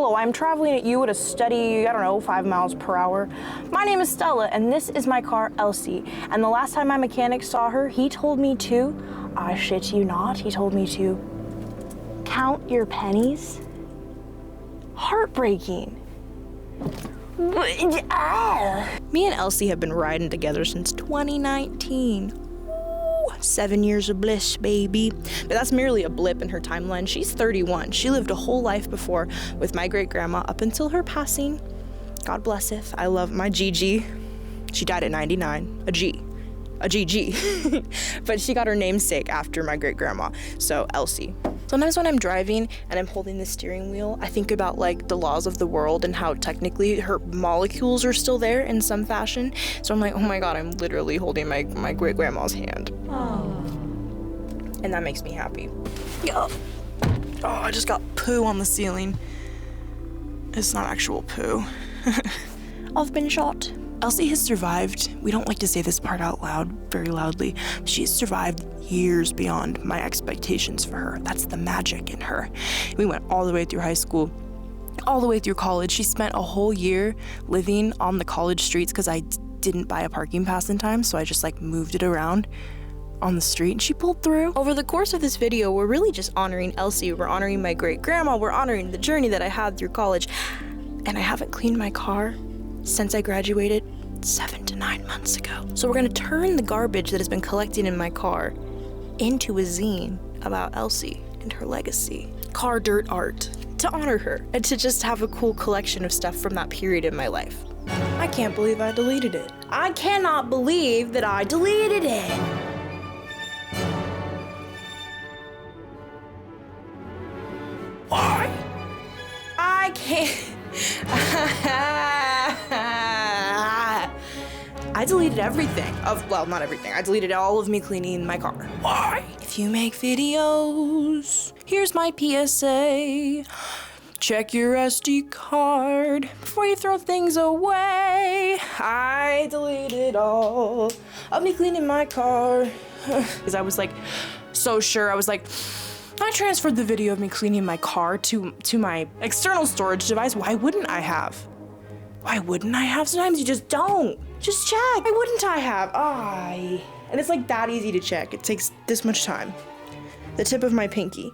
Hello, I'm traveling at you at a steady, I don't know, 5 miles per hour. My name is Stella, and this is my car, Elsie. And the last time my mechanic saw her, he told me to, I shit you not, he told me to count your pennies. Heartbreaking. Me and Elsie have been riding together since 2019. Ooh, 7 years of bliss, baby. But that's merely a blip in her timeline. She's 31. She lived a whole life before with my great-grandma up until her passing. God blesseth. I love my Gigi. She died at 99. A GG. But she got her namesake after my great-grandma, so Elsie. Sometimes when I'm driving and I'm holding the steering wheel, I think about like the laws of the world and how technically her molecules are still there in some fashion. So I'm like, oh my God, I'm literally holding my great-grandma's hand. Oh. And that makes me happy. Oh, I just got poo on the ceiling. It's not actual poo. I've been shot. Elsie has survived. We don't like to say this part out loud, very loudly. She has survived years beyond my expectations for her. That's the magic in her. We went all the way through high school, all the way through college. She spent a whole year living on the college streets because I didn't buy a parking pass in time, so I just like moved it around on the street, and she pulled through. Over the course of this video, we're really just honoring Elsie. We're honoring my great-grandma. We're honoring the journey that I had through college. And I haven't cleaned my car since I graduated 7 to 9 months ago. So we're gonna turn the garbage that has been collecting in my car into a zine about Elsie and her legacy. Car dirt art, to honor her and to just have a cool collection of stuff from that period in my life. I can't believe I deleted it. I cannot believe that I deleted it. Why? I can't. I deleted everything well, not everything. I deleted all of me cleaning my car. Why? If you make videos, here's my PSA. Check your SD card before you throw things away. I deleted all of me cleaning my car. Because I was like, so sure. I was like, I transferred the video of me cleaning my car to my external storage device. Why wouldn't I have? Why wouldn't I have? Sometimes you just don't. Just check. Why wouldn't I have? And it's like that easy to check. It takes this much time. The tip of my pinky.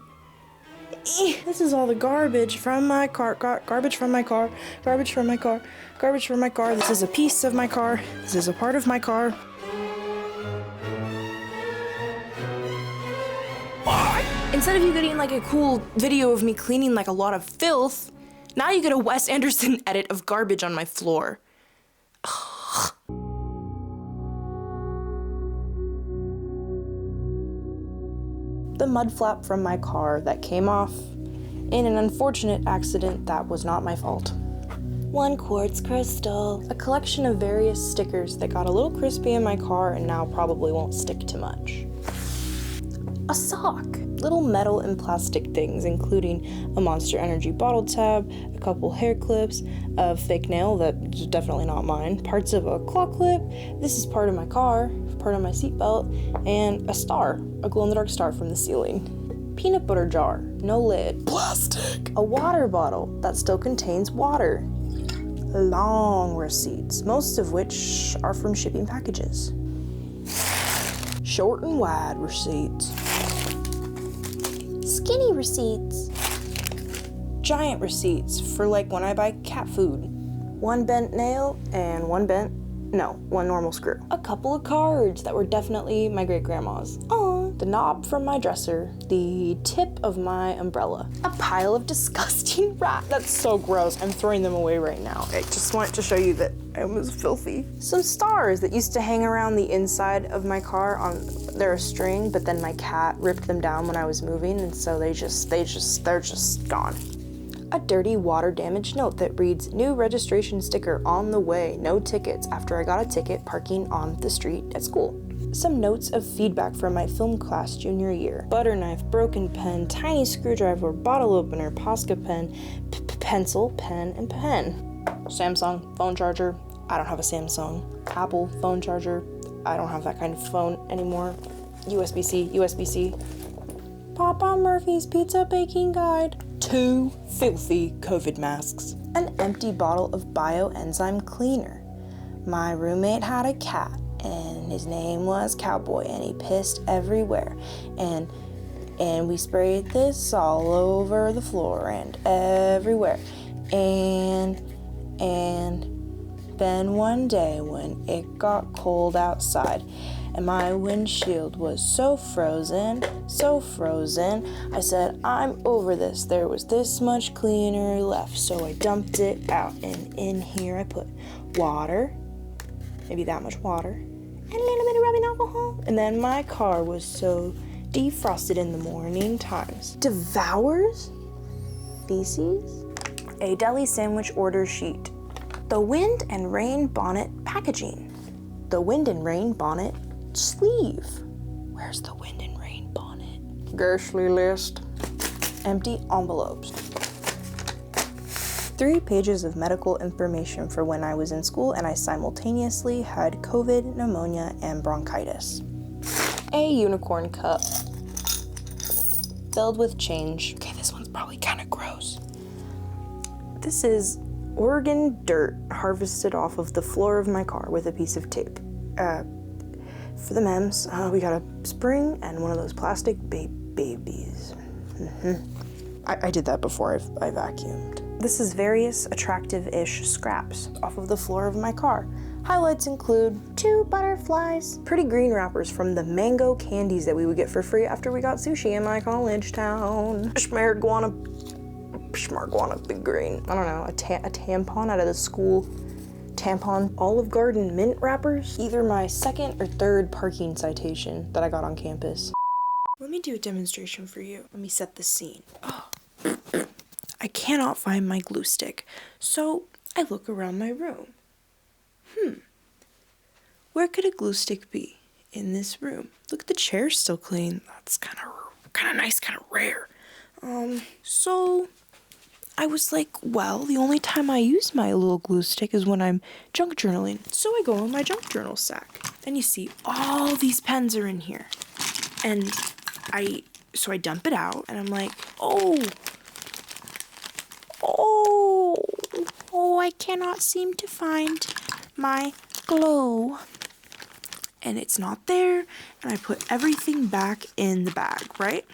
This is all the garbage from my car. Garbage from my car. Garbage from my car. Garbage from my car. This is a piece of my car. This is a part of my car. Instead of you getting like a cool video of me cleaning like a lot of filth, now you get a Wes Anderson edit of garbage on my floor. The mud flap from my car that came off in an unfortunate accident that was not my fault. 1 quartz crystal. A collection of various stickers that got a little crispy in my car and now probably won't stick to much. A sock. Little metal and plastic things, including a Monster Energy bottle tab, a couple hair clips, a fake nail that's definitely not mine, parts of a claw clip, this is part of my car, part of my seatbelt, and a star, a glow-in-the-dark star from the ceiling. Peanut butter jar, no lid. Plastic. A water bottle that still contains water. Long receipts, most of which are from shipping packages. Short and wide receipts. Skinny receipts. Giant receipts for like when I buy cat food. 1 bent nail and 1 normal screw. A couple of cards that were definitely my great-grandma's. Oh, the knob from my dresser. The tip of my umbrella. A pile of disgusting rats. That's so gross. I'm throwing them away right now. I just wanted to show you that I was filthy. Some stars that used to hang around the inside of my car they're a string, but then my cat ripped them down when I was moving, and so they're just gone. A dirty water damaged note that reads, new registration sticker on the way, no tickets, after I got a ticket parking on the street at school. Some notes of feedback from my film class junior year. Butter knife, broken pen, tiny screwdriver, bottle opener, Posca pen, pencil, pen, and pen. Samsung phone charger. I don't have a Samsung. Apple phone charger. I don't have that kind of phone anymore. USB-C. Papa Murphy's Pizza Baking Guide. 2 filthy COVID masks, an empty bottle of bioenzyme cleaner. My roommate had a cat, and his name was Cowboy, and he pissed everywhere, and we sprayed this all over the floor and everywhere, and then one day when it got cold outside and my windshield was so frozen, I said, I'm over this. There was this much cleaner left, so I dumped it out, and in here I put water, maybe that much water, and a little bit of rubbing alcohol, and then my car was so defrosted in the morning times. Devours feces? A deli sandwich order sheet. The wind and rain bonnet packaging. The wind and rain bonnet sleeve. Where's the wind and rain bonnet? Grocery list. Empty envelopes. 3 pages of medical information for when I was in school and I simultaneously had COVID, pneumonia, and bronchitis. A unicorn cup filled with change. Okay, this one's probably kind of gross. This is Oregon dirt harvested off of the floor of my car with a piece of tape. For the memes, we got a spring and one of those plastic babies. I did that before I vacuumed. This is various attractive-ish scraps off of the floor of my car. Highlights include 2 butterflies, pretty green wrappers from the mango candies that we would get for free after we got sushi in my college town. Schmarguana big green. I don't know, a tampon out of the school tampon Olive Garden mint wrappers. Either my 2nd or 3rd parking citation that I got on campus. Let me do a demonstration for you. Let me set the scene. Oh. I cannot find my glue stick, so I look around my room. Where could a glue stick be in this room? Look, the chair's still clean. That's kind of nice, kind of rare. So I was like, well, the only time I use my little glue stick is when I'm junk journaling. So I go in my junk journal sack, and you see all these pens are in here. And so I dump it out, and I'm like, oh, I cannot seem to find my glue. And it's not there, and I put everything back in the bag, right?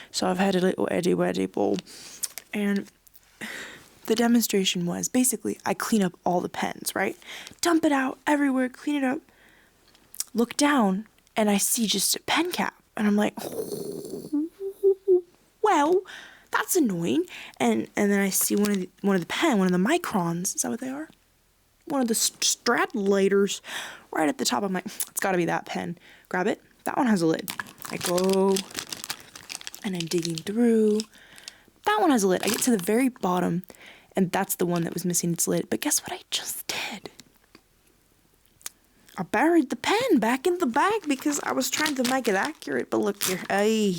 So I've had a little eddy bowl, and the demonstration was basically I clean up all the pens, right? Dump it out everywhere, clean it up, look down, and I see just a pen cap, and I'm like, well, that's annoying. And then I see one of the microns. Is that what they are? One of the stratulators right at the top. I'm like, it's got to be that pen. Grab it. That one has a lid. I go, and I'm digging through. That one has a lid. I get to the very bottom, and that's the one that was missing its lid. But guess what I just did? I buried the pen back in the bag because I was trying to make it accurate. But look here. Ay.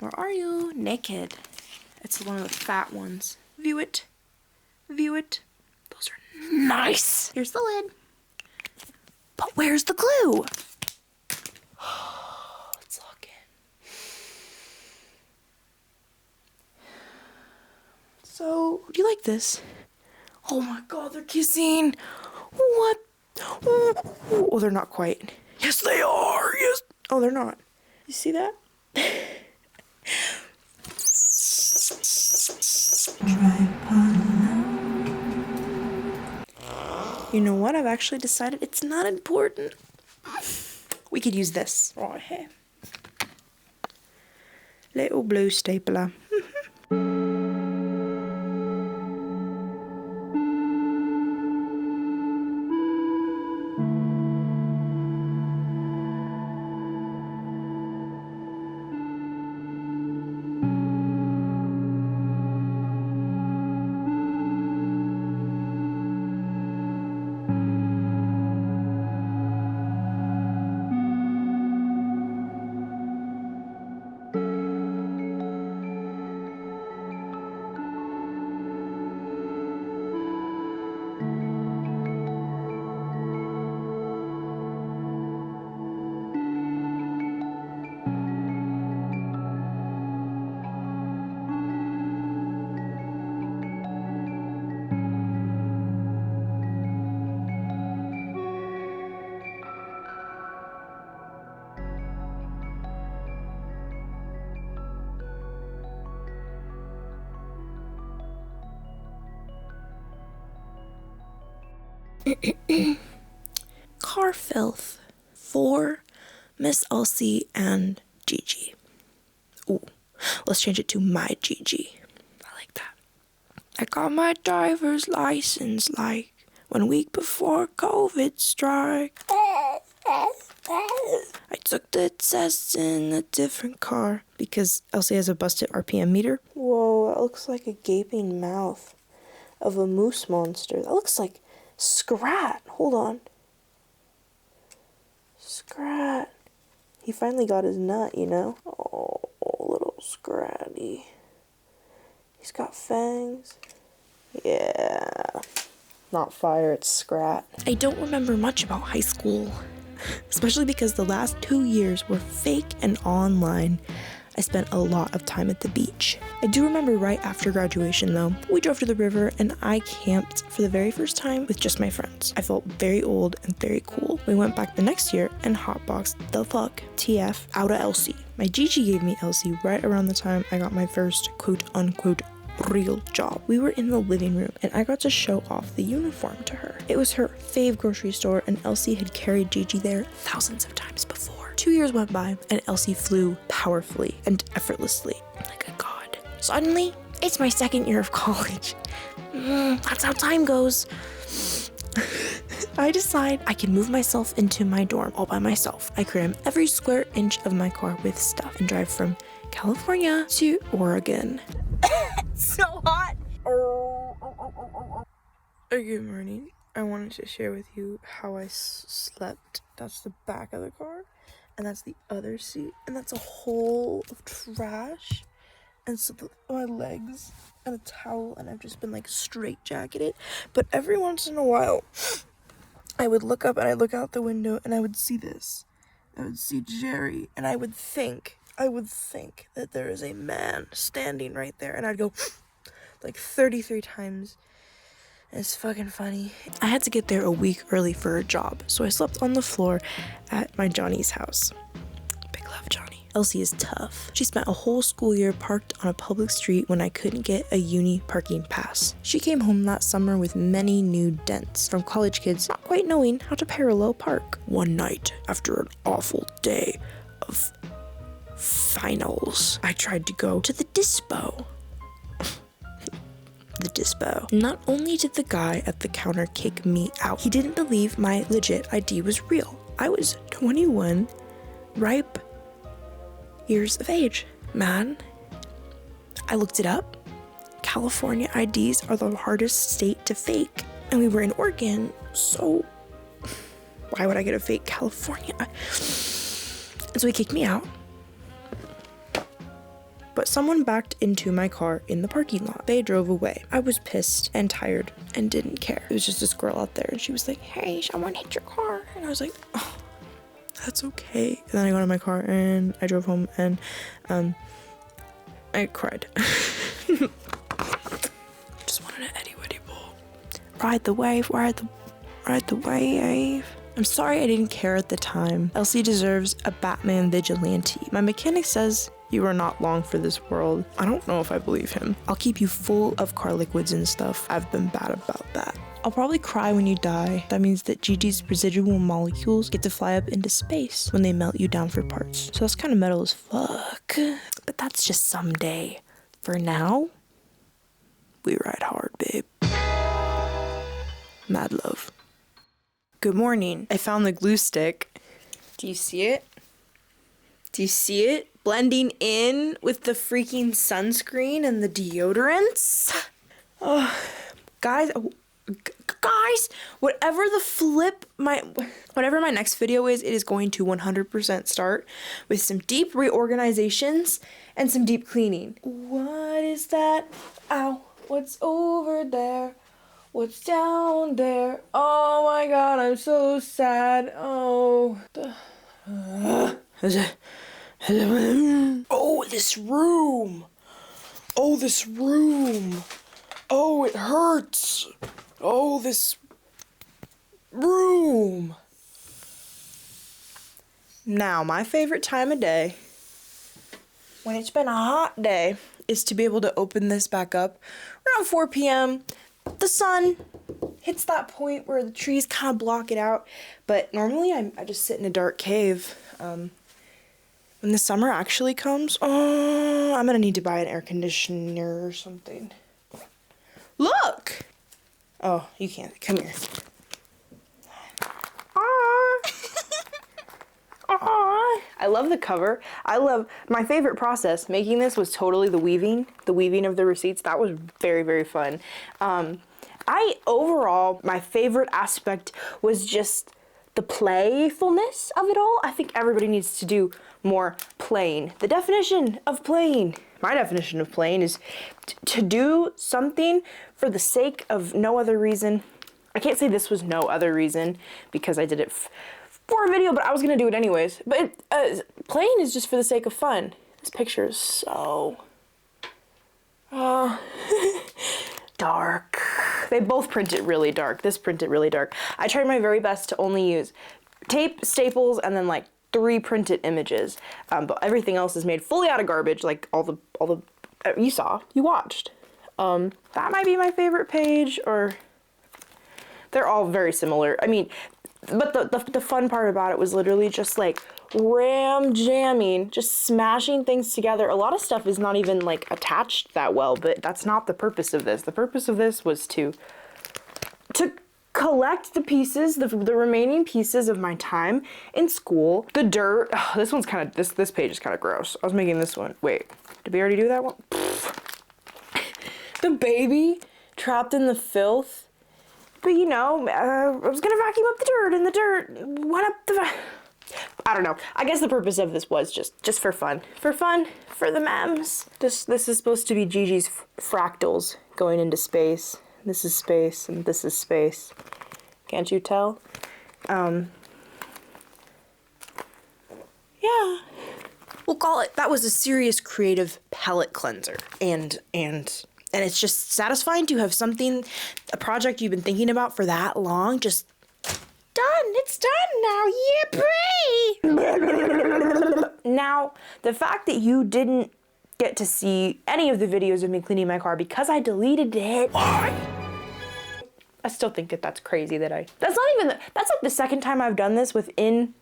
Where are you? Naked. It's one of the fat ones. View it. View it. Those are nice. Here's the lid. But where's the glue? Let's look in. So, do you like this? Oh my god, they're kissing. What? Oh, they're not quite. Yes, they are. Yes. Oh, they're not. You see that? You know what? I've actually decided it's not important. We could use this right here. Little blue stapler. Car filth for Miss Elsie and Gigi. Ooh, let's change it to my Gigi. I like that. I got my driver's license like 1 week before COVID strike. I took the test in a different car because Elsie has a busted RPM meter. Whoa, that looks like a gaping mouth of a moose monster. That looks like Scrat. Hold on. Scrat. He finally got his nut, you know? Oh, little Scratty. He's got fangs. Yeah. Not fire, it's Scrat. I don't remember much about high school, especially because the last 2 years were fake and online. I spent a lot of time at the beach. I do remember right after graduation though, we drove to the river and I camped for the very first time with just my friends. I felt very old and very cool. We went back the next year and hotboxed the fuck TF out of Elsie. My Gigi gave me Elsie right around the time I got my first quote unquote real job. We were in the living room and I got to show off the uniform to her. It was her fave grocery store and Elsie had carried Gigi there thousands of times before. 2 years went by and Elsie flew powerfully and effortlessly like a god. Suddenly, it's my second year of college. That's how time goes. I decide I can move myself into my dorm all by myself. I cram every square inch of my car with stuff and drive from California to Oregon. So hot. Good morning. I wanted to share with you how I slept. That's the back of the car, and that's the other seat, and that's a hole of trash, and so my legs and a towel, and I've just been like straight jacketed. But every once in a while, I would look up and I look out the window and I would see this. I would see Jerry, and I would think that there is a man standing right there, and I'd go like 33 times. It's fucking funny. I had to get there a week early for a job, so I slept on the floor at my Johnny's house. Big love, Johnny. Elsie is tough. She spent a whole school year parked on a public street when I couldn't get a uni parking pass. She came home that summer with many new dents from college kids not quite knowing how to parallel park. One night, after an awful day of finals, I tried to go to the dispo. Not only did the guy at the counter kick me out, he didn't believe my legit ID was real. I was 21, ripe years of age. Man, I looked it up. California IDs are the hardest state to fake. And we were in Oregon, so why would I get a fake California? And so he kicked me out. But someone backed into my car in the parking lot. They drove away. I was pissed and tired and didn't care. It was just this girl out there and she was like, hey, someone hit your car. And I was like, oh, that's okay. And then I got in my car and I drove home and I cried. Just wanted an Eddie Weddy bowl. Ride the wave, ride the wave. I'm sorry I didn't care at the time. Elsie deserves a Batman vigilante. My mechanic says you are not long for this world. I don't know if I believe him. I'll keep you full of car liquids and stuff. I've been bad about that. I'll probably cry when you die. That means that Gigi's residual molecules get to fly up into space when they melt you down for parts. So that's kind of metal as fuck. But that's just someday. For now, we ride hard, babe. Mad love. Good morning. I found the glue stick. Do you see it? Do you see it? Blending in with the freaking sunscreen and the deodorants. Oh, guys, whatever my next video is, it is going to 100% start with some deep reorganizations and some deep cleaning. What is that? Ow, what's over there? What's down there? Oh my god, I'm so sad. Oh, oh, this room. Oh, this room. Oh, it hurts. Oh, this room. Now, my favorite time of day, when it's been a hot day, is to be able to open this back up around 4 p.m. The sun hits that point where the trees kind of block it out. But normally I just sit in a dark cave. When the summer actually comes, oh, I'm gonna need to buy an air conditioner or something. Look! Oh, you can't. Come here. I love the cover. My favorite process making this was totally the weaving of the receipts. That was very, very fun. Overall, my favorite aspect was just the playfulness of it all. I think everybody needs to do more playing. The definition of playing, my definition of playing is to do something for the sake of no other reason. I can't say this was no other reason because I did it for a video, but I was gonna do it anyways. But playing is just for the sake of fun. This picture is so dark. They both print it really dark. This print it really dark. I tried my very best to only use tape, staples, and then like 3 printed images. But everything else is made fully out of garbage. Like all the you watched. That might be my favorite page, or they're all very similar. I mean, but the fun part about it was literally just like jamming, just smashing things together. A lot of stuff is not even like attached that well, but that's not the purpose of this. The purpose of this was to collect the pieces, the remaining pieces of my time in school. The dirt. Oh, this one's kind of, this page is kind of gross. I was making this one. Wait, did we already do that one? The baby trapped in the filth. But you know, I was gonna vacuum up the dirt, and the dirt went up the I don't know. I guess the purpose of this was just for fun. For fun, for the memes. This is supposed to be Gigi's fractals going into space. This is space, and this is space. Can't you tell? Yeah. We'll call it, that was a serious creative palette cleanser. And it's just satisfying to have something, a project you've been thinking about for that long, just done. It's done now. Yippee! Now, the fact that you didn't get to see any of the videos of me cleaning my car because I deleted it. I still think that's crazy that that's like the second time I've done this within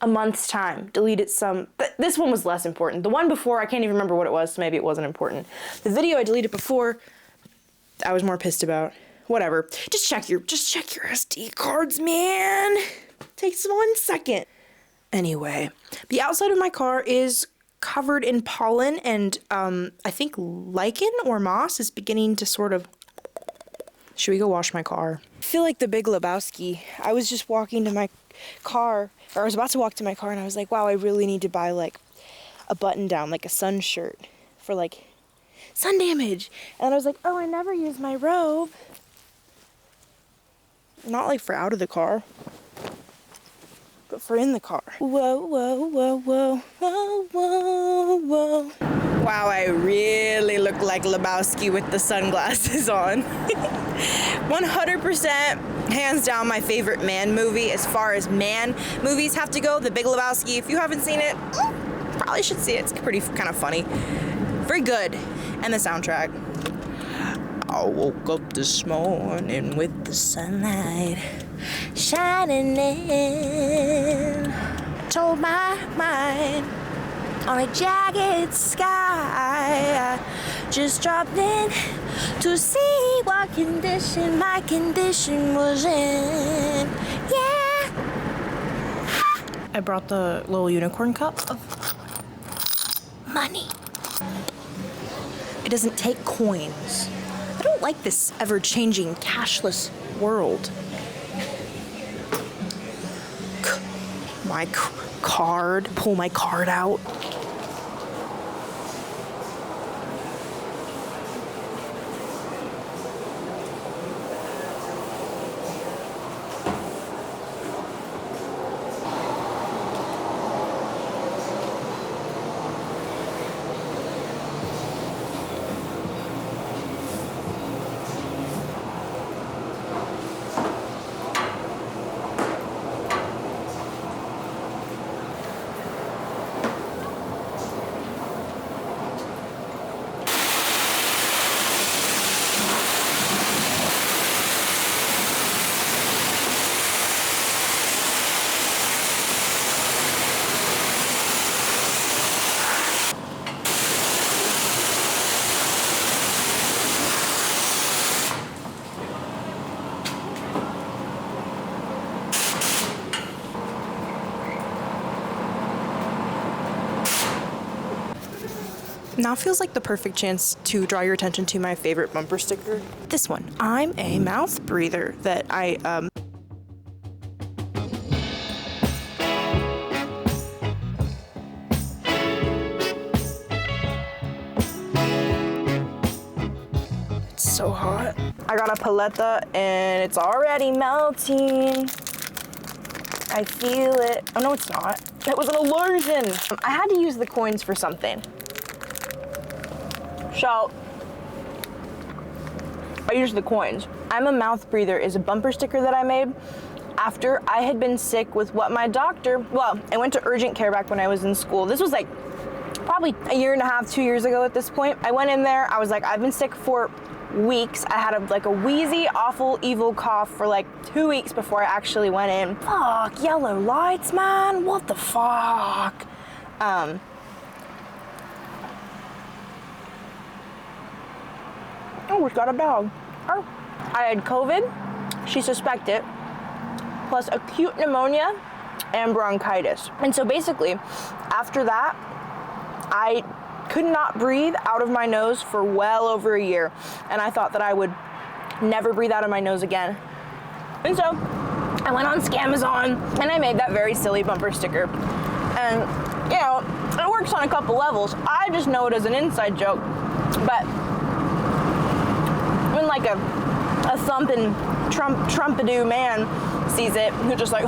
a month's time. Deleted some, this one was less important. The one before, I can't even remember what it was, so maybe it wasn't important. The video I deleted before, I was more pissed about. Whatever. Just check your SD cards, man. Takes 1 second. Anyway, the outside of my car is covered in pollen, and I think lichen or moss is beginning to sort of. Should we go wash my car? I feel like the Big Lebowski. I was just walking to my car, or I was about to walk to my car, and I was like, wow, I really need to buy like a button down, like a sun shirt for like sun damage. And I was like, oh, I never use my robe. Not like for out of the car, but for in the car. Whoa, whoa, whoa, whoa, whoa, whoa, whoa. Wow, I really look like Lebowski with the sunglasses on. 100%, hands down, my favorite man movie as far as man movies have to go. The Big Lebowski. If you haven't seen it, probably should see it. It's pretty kind of funny. Very good. And the soundtrack. I woke up this morning with the sunlight shining in. Told my mind on a jagged sky. I just dropped in to see what condition my condition was in. Yeah. I brought the little unicorn cup of money. It doesn't take coins. I don't like this ever-changing cashless world. My card. Pull my card out. Now feels like the perfect chance to draw your attention to my favorite bumper sticker. This one. I'm a mouth breather that It's so hot. I got a paleta and it's already melting. I feel it. Oh no, it's not. That was an illusion. I had to use the coins for something. So, I used the coins. I'm a mouth breather is a bumper sticker that I made after I had been sick with what my doctor, well, I went to urgent care back when I was in school. This was like probably a year and a half, 2 years ago at this point. I went in there, I was like, I've been sick for weeks. I had a wheezy, awful, evil cough for like 2 weeks before I actually went in. Fuck, yellow lights, man, what the fuck? Oh, we've got a dog. Oh. I had COVID, she suspected, plus acute pneumonia and bronchitis. And so basically, after that, I could not breathe out of my nose for well over a year. And I thought that I would never breathe out of my nose again. And so I went on Scamazon and I made that very silly bumper sticker. And, you know, it works on a couple levels. I just know it as an inside joke, but when like a thumping Trumpadoo man sees it, who's just like,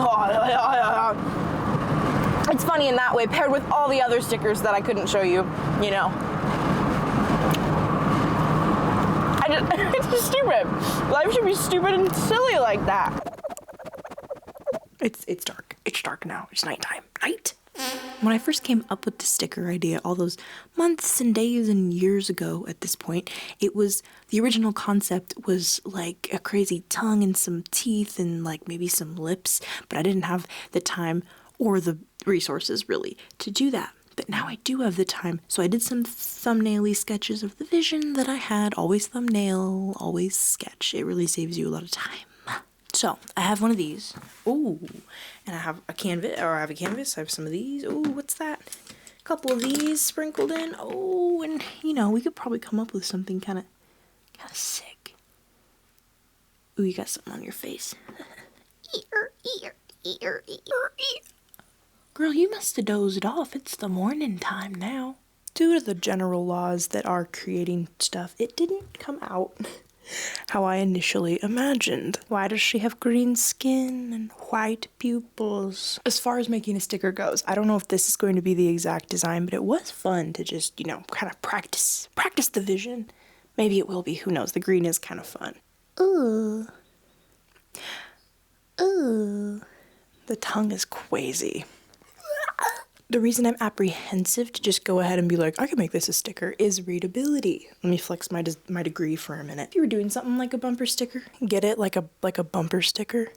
it's funny in that way, paired with all the other stickers that I couldn't show you, you know. It's just stupid. Life should be stupid and silly like that. It's dark. It's dark now. It's nighttime. Night. When I first came up with the sticker idea, all those months and days and years ago at this point, the original concept was like a crazy tongue and some teeth and like maybe some lips, but I didn't have the time or the resources really to do that. But now I do have the time, so I did some thumbnail-y sketches of the vision that I had. Always thumbnail, always sketch. It really saves you a lot of time. So, I have one of these. Ooh, and I have a canvas, I have some of these. Ooh, what's that? A couple of these sprinkled in. Oh, and, you know, we could probably come up with something kind of sick. Ooh, you got something on your face. Ear. Girl, you must have dozed off. It's the morning time now. Due to the general laws that are creating stuff, it didn't come out how I initially imagined. Why does she have green skin and white pupils? As far as making a sticker goes, I don't know if this is going to be the exact design, but it was fun to just, you know, kind of practice the vision. Maybe it will be, who knows? The green is kind of fun. Ooh. The tongue is quasi. The reason I'm apprehensive to just go ahead and be like, I can make this a sticker, is readability. Let me flex my degree for a minute. If you were doing something like a bumper sticker, get it? Like a bumper sticker?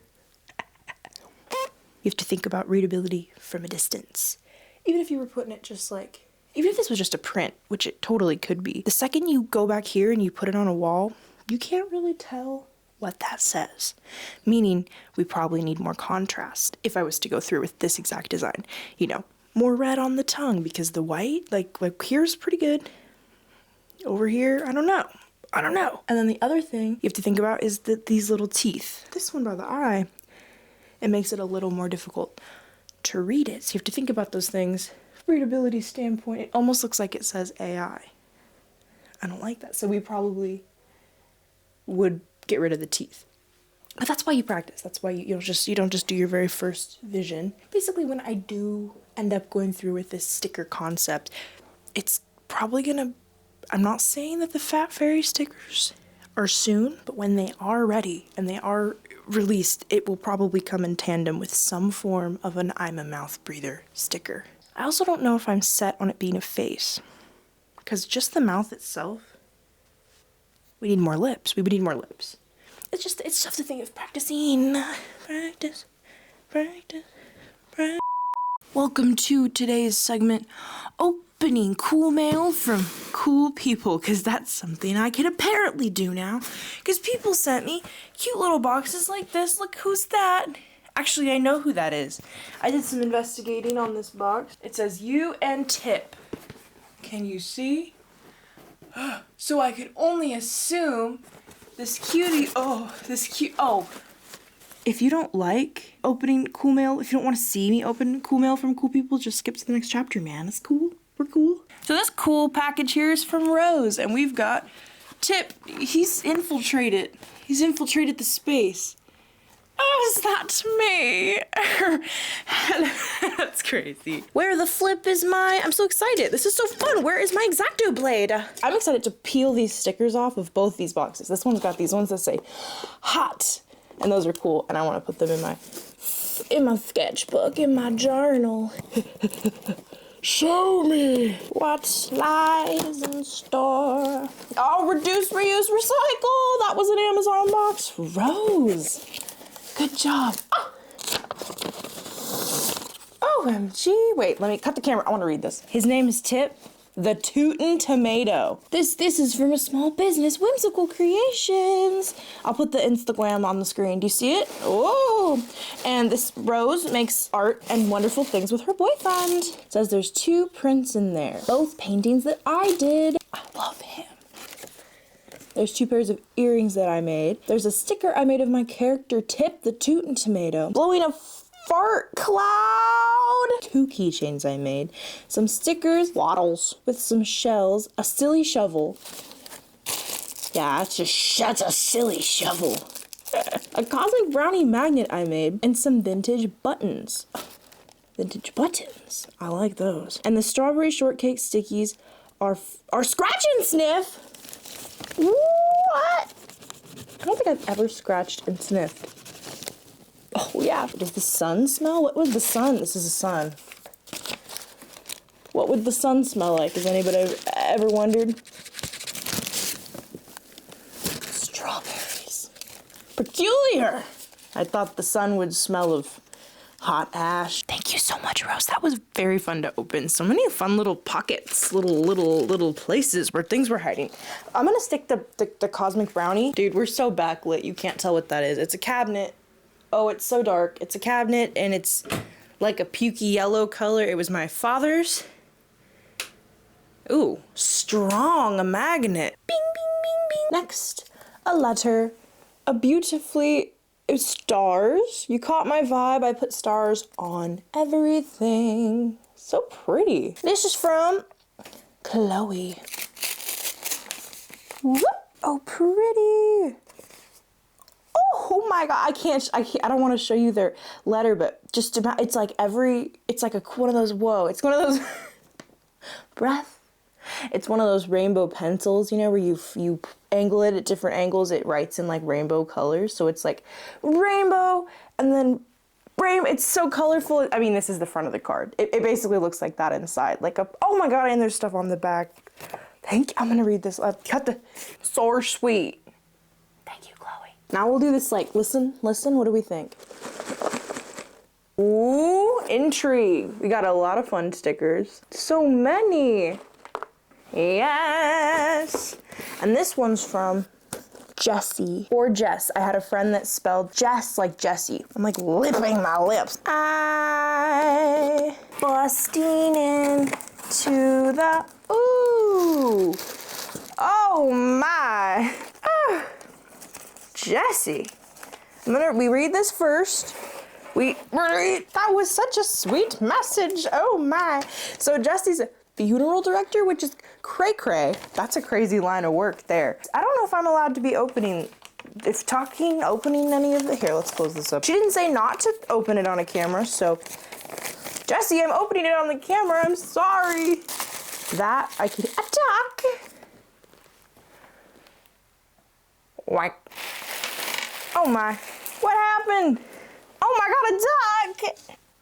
You have to think about readability from a distance. Even if you were putting it just like, even if this was just a print, which it totally could be, the second you go back here and you put it on a wall, you can't really tell what that says. Meaning, we probably need more contrast if I was to go through with this exact design. You know, more red on the tongue, because the white, like here's pretty good. Over here, I don't know. And then the other thing you have to think about is these little teeth. This one by the eye, it makes it a little more difficult to read it. So you have to think about those things. Readability standpoint, it almost looks like it says AI. I don't like that. So we probably would get rid of the teeth. But that's why you practice. That's why you don't just do your very first vision. Basically, when I do end up going through with this sticker concept, it's probably gonna, I'm not saying that the Fat Fairy stickers are soon, but when they are ready and they are released, it will probably come in tandem with some form of an I'm a mouth breather sticker. I also don't know if I'm set on it being a face, because just the mouth itself, we need more lips. We would need more lips. It's just the thing of practicing. Practice. Welcome to today's segment, opening cool mail from cool people, because that's something I can apparently do now, because people sent me cute little boxes like this. Look, who's that? Actually, I know who that is. I did some investigating on this box. It says UN tip. Can you see? So I could only assume this cutie, if you don't like opening cool mail, if you don't want to see me open cool mail from cool people, just skip to the next chapter, man. It's cool. We're cool. So this cool package here is from Rose, and we've got Tip. He's infiltrated the space. Oh, is that me? That's crazy. Where the flip is my... I'm so excited. This is so fun. Where is my X-Acto blade? I'm excited to peel these stickers off of both these boxes. This one's got these ones that say hot, and those are cool, and I want to put them in my sketchbook, in my journal. Show me what lies in store. Oh, reduce, reuse, recycle. That was an Amazon box. Rose, good job. Oh. OMG. Wait, let me cut the camera. I want to read this. His name is Tip the Tootin' Tomato. This is from a small business, Whimsical Creations. I'll put the Instagram on the screen. Do you see it? Oh, and this Rose makes art and wonderful things with her boyfriend. It says there's 2 prints in there, both paintings that I did. I love him. There's 2 pairs of earrings that I made. There's a sticker I made of my character Tip the Tootin' Tomato blowing a fart cloud. 2 keychains I made, some stickers, waddles with some shells, a silly shovel. Yeah, that's a silly shovel. A cosmic brownie magnet I made, and some vintage buttons. Vintage buttons. I like those. And the strawberry shortcake stickies are scratch and sniff. What? I don't think I've ever scratched and sniffed. Oh yeah, does the sun smell? What would the sun? This is a sun. What would the sun smell like? Has anybody ever wondered? Strawberries. Peculiar. I thought the sun would smell of hot ash. Thank you so much, Rose. That was very fun to open. So many fun little pockets, little places where things were hiding. I'm gonna stick the cosmic brownie. Dude, we're so backlit. You can't tell what that is. It's a cabinet. Oh, it's so dark. It's a cabinet, and it's like a pukey yellow color. It was my father's. Ooh, strong, a magnet. Bing, bing, bing, bing. Next, a letter. It's stars. You caught my vibe. I put stars on everything. So pretty. This is from Chloe. Whoop. Oh, pretty. Oh my God, I don't want to show you their letter, but just about, it's like one of those, whoa, it's one of those, breath. It's one of those rainbow pencils, you know, where you angle it at different angles, it writes in like rainbow colors. So it's like rainbow, and then it's so colorful. I mean, this is the front of the card. It basically looks like that inside, oh my God, and there's stuff on the back. I'm gonna read this, so sweet. Thank you, Chloe. Now we'll do this listen, what do we think? Ooh, intrigue. We got a lot of fun stickers. So many. Yes. And this one's from Jessie, or Jess. I had a friend that spelled Jess like Jessie. I'm like lipping my lips. I busting in to the, ooh. Oh my. Ah. Jessie. We read this first. That was such a sweet message. Oh my. So Jessie's a funeral director, which is cray-cray. That's a crazy line of work there. I don't know if I'm allowed to be opening any of the, here, let's close this up. She didn't say not to open it on a camera, so Jessie, I'm opening it on the camera. I'm sorry. That I could attack. Whack. Oh my, what happened? Oh my God, a duck!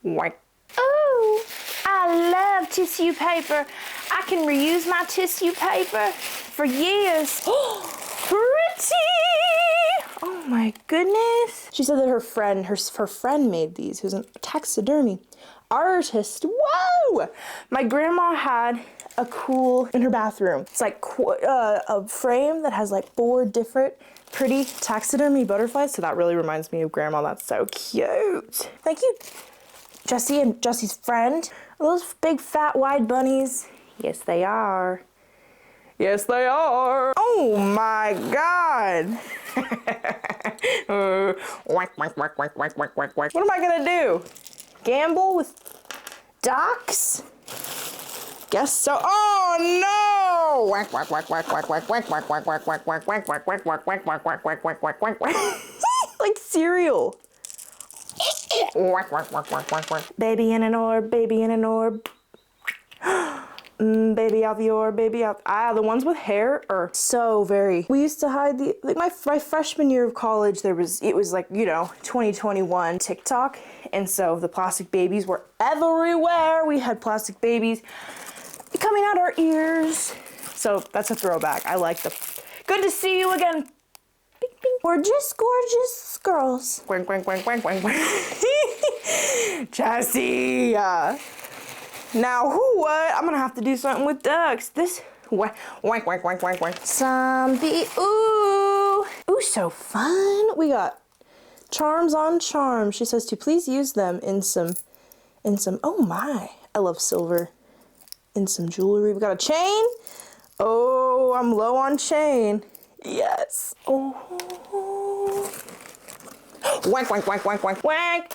Whack. Oh, I love tissue paper. I can reuse my tissue paper for years. Pretty! Oh my goodness. She said that her friend made these, who's a taxidermy artist. Whoa! My grandma had a cool, in her bathroom, it's like a frame that has like 4 different pretty taxidermy butterflies, so that really reminds me of Grandma. That's so cute. Thank you, Jessie and Jessie's friend. Are those big fat wide bunnies? Yes, they are. Yes, they are. Oh my God. What am I gonna do? Gamble with ducks? Guess so. Oh no! Like cereal. Baby in an orb, baby in an orb. Baby out the orb, baby out. The ones with hair are so very. We used to hide the, like my freshman year of college, it was like, you know, 2021 TikTok. And so the plastic babies were everywhere. We had plastic babies coming out our ears. So that's a throwback. I like the, good to see you again. Bing, bing. We're just gorgeous girls. Quang, quang, quang, quang, quang, quang. Jessie. Now who what? I'm gonna have to do something with ducks. This wank wank wank wank wank wank. Zombie. Ooh. Ooh, so fun. We got charms on charms. She says to please use them in some oh my. I love silver. In some jewelry. We got a chain. Oh, I'm low on chain. Yes. Oh. Wank wank wank wank wank wank.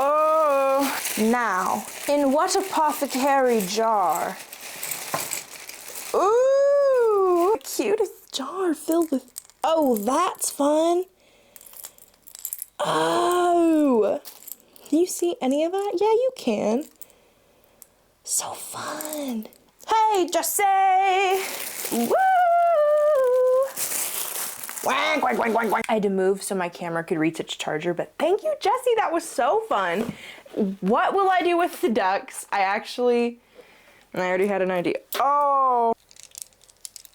Oh, now, in what apothecary jar? Ooh, cutest jar filled with, oh, that's fun. Oh, can you see any of that? Yeah, you can. So fun. Hey, Jessie. Woo! Wank, wank, wank, wank, wank. I had to move so my camera could reach its charger, but thank you, Jessie. That was so fun. What will I do with the ducks? I already had an idea. Oh,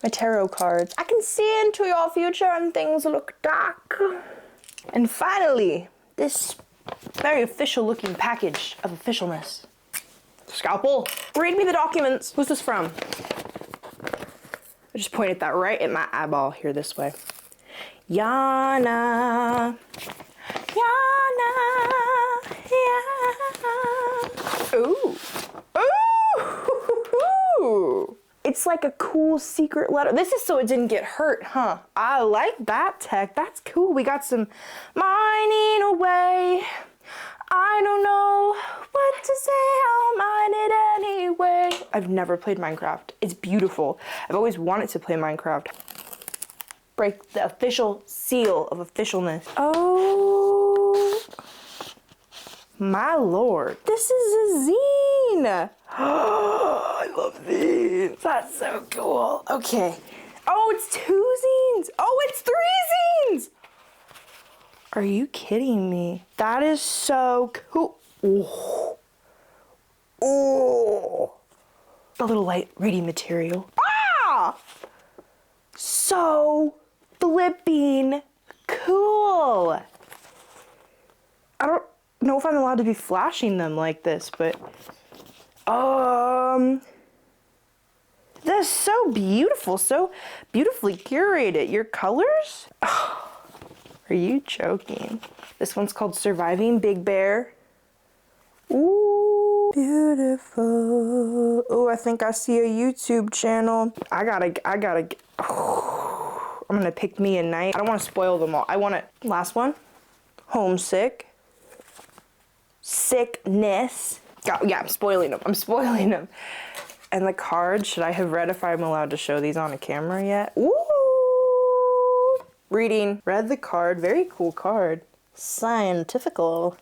my tarot cards. I can see into your future and things look dark. And finally, this very official looking package of officialness. Scalpel. Read me the documents. Who's this from? I just pointed that right at my eyeball here this way. Yana. Yana. Yeah. Ooh. Ooh. It's like a cool secret letter. This is so it didn't get hurt, huh? I like that tech. That's cool. We got some mining away. I don't know what to say, I'll mine it anyway. I've never played Minecraft. It's beautiful. I've always wanted to play Minecraft. Break the official seal of officialness. Oh, my lord. This is a zine. I love zines. That's so cool. Okay. Oh, it's 2 zines. Oh, it's 3 zines. Are you kidding me? That is so cool. Oh. Oh. A little light reading material. Ah! So flipping cool. I don't know if I'm allowed to be flashing them like this, but that's so beautiful, so beautifully curated. Your colors? Oh. Are you joking? This one's called Surviving Big Bear. Ooh, beautiful. Ooh, I think I see a YouTube channel. I gotta, oh, I'm gonna pick me a night. I don't wanna spoil them all. I wanna, last one, homesick, sickness. Yeah, I'm spoiling them. And the card, should I have read if I'm allowed to show these on a camera yet? Ooh. Reading, read the card, very cool card. Scientifical.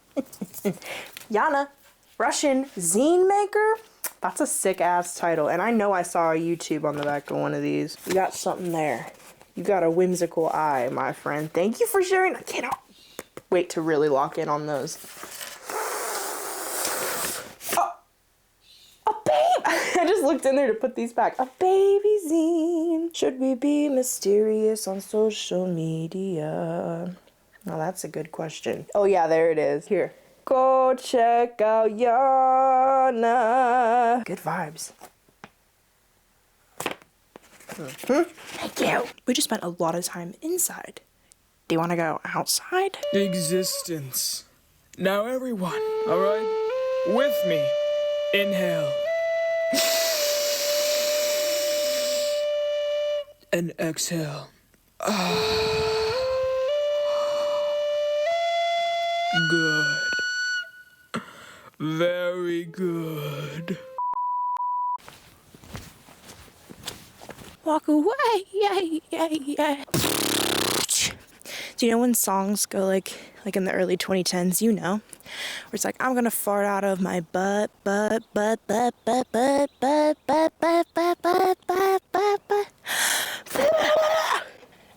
Yana, Russian zine maker? That's a sick ass title. And I know I saw a YouTube on the back of one of these. You got something there. You got a whimsical eye, my friend. Thank you for sharing. I cannot wait to really lock in on those. I just looked in there to put these back. A baby zine. Should we be mysterious on social media? Now that's a good question. Oh yeah, there it is. Here. Go check out Yana. Good vibes. Thank you. We just spent a lot of time inside. Do you want to go outside? Existence. Now everyone, alright? With me. Inhale. And exhale. Good. Very good. Walk away, yeah, yeah, yeah. Do you know when songs go like in the early 2010s, you know, where it's like, I'm gonna fart out of my butt.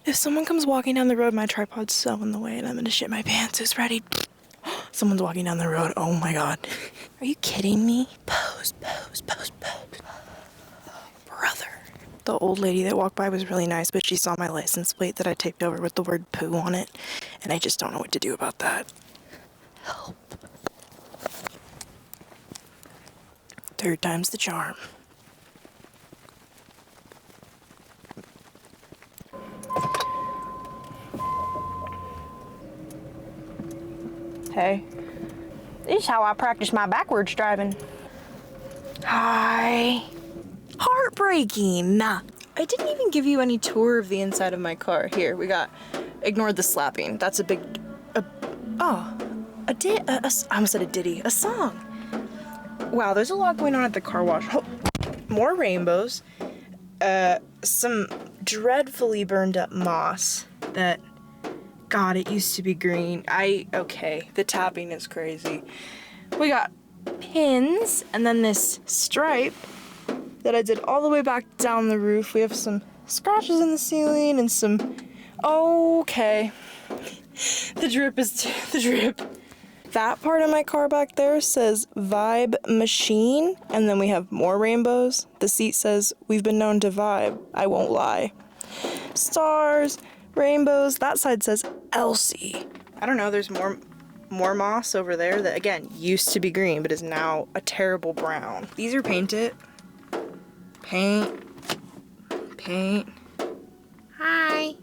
If someone comes walking down the road, my tripod's so in the way and I'm gonna shit my pants. Who's ready? Someone's walking down the road. Oh my god. Are you kidding me? Pose. Brother. The old lady that walked by was really nice, but she saw my license plate that I taped over with the word poo on it, and I just don't know what to do about that. Help. Third time's the charm. Hey. This is how I practice my backwards driving. Hi. Heartbreaking. Nah. I didn't even give you any tour of the inside of my car. Here, we got, ignore the slapping. That's a big, I almost said a ditty, a song. Wow, there's a lot going on at the car wash. Oh, more rainbows. Some dreadfully burned up moss that, God, it used to be green. Okay, the tapping is crazy. We got pins and then this stripe that I did all the way back down the roof. We have some scratches in the ceiling and some, okay. The drip. That part of my car back there says Vibe Machine, and then we have more rainbows. The seat says, we've been known to vibe, I won't lie. Stars, rainbows, that side says Elsie. I don't know, there's more moss over there that, again, used to be green, but is now a terrible brown. These are painted. Paint. Hi.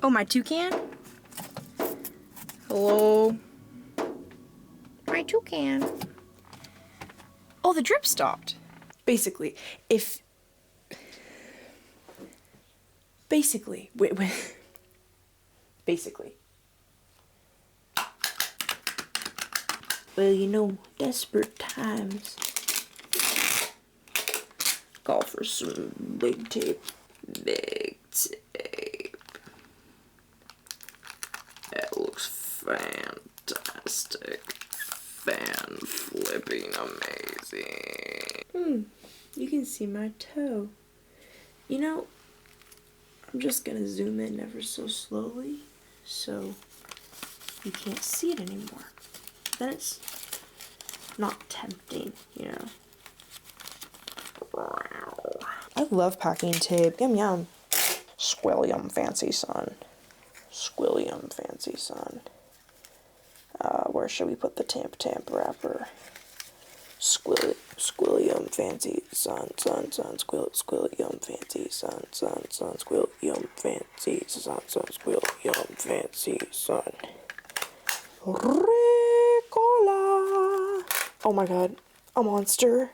Oh, my toucan? Hello. My toucan. Oh, the drip stopped. Basically, wait. Basically. Well, you know, desperate times call for some big tape. Big tape. That looks fantastic. Fan flipping amazing. You can see my toe. You know, I'm just gonna zoom in ever so slowly so you can't see it anymore. Then it's not tempting, you know. I love packing tape. Yum yum. Squillium fancy son. Where should we put the tamp wrapper? Squillium fancy son, squillium fancy son, squillium fancy son, squillium fancy son. Ricola. Oh my god, a monster.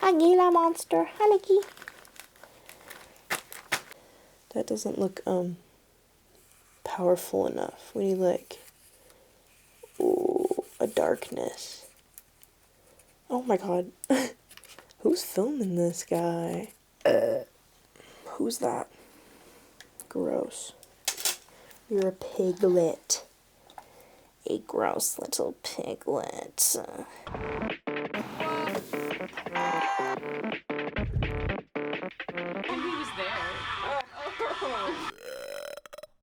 Aguila monster, Haliki. That doesn't look powerful enough. We need like a darkness. Oh my god. Who's filming this guy? Who's that? Gross. You're a piglet. A gross little piglet.